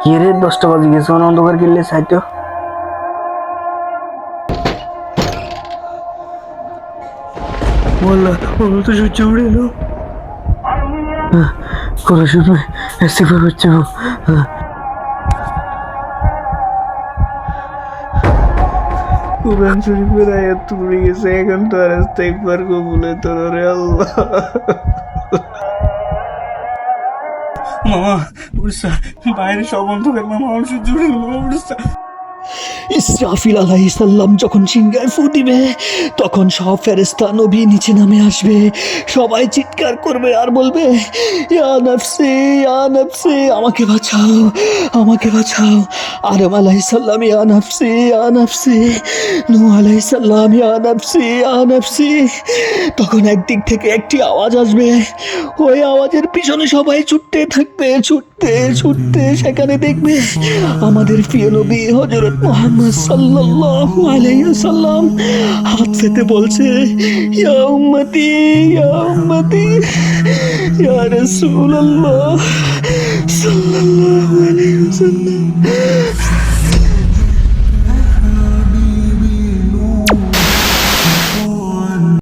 কি রে 10টা বাজে গেছে, অন্ধকার কিনলে সাইতো বললা বলো তো সূর্য উড়ে এলো। কোনো সময় এসে হচ্ছে না। কোরআন শরীফের আয়াত পড়ে গেছে, এখন তো আর ইস্তেগফার কবুলে তোর রে আল্লাহ। মামা উড়সা, বাইরে সব অন্ধকার মামা, আমার সূর্য উড়ে এলো মামা উড়সা। ইসরাফিল আলাইহিস সালাম যখন সিংহায় ফু দিবে তখন সব ফেরেশতা নবী নিচে নামে আসবে, সবাই চিৎকার করবে আর বলবে ইয়া নফসি ইয়া নফসি, আমাকে বাঁচাও আমাকে বাঁচাও। আদম আলাইহিস সালাম ইয়া নফসি ইয়া নফসি, নূহ আলাইহিস সালাম ইয়া নফসি ইয়া নফসি। তখন একদিক থেকে একটি আওয়াজ আসবে, ওই আওয়াজের পিছনে সবাই ছুটতে থাকবে, ছুটতে ছুটতে সেখানে দেখবে আমাদের প্রিয় নবী হযরত মুহাম্মদ সাল্লাল্লাহু আলাইহি ওয়াসাল্লাম হাত পেতে বলছে ইয়া উম্মতি ইয়া উম্মতি ইয়া রাসূলুল্লাহ সাল্লাল্লাহু আলাইহি ওয়াসাল্লাম।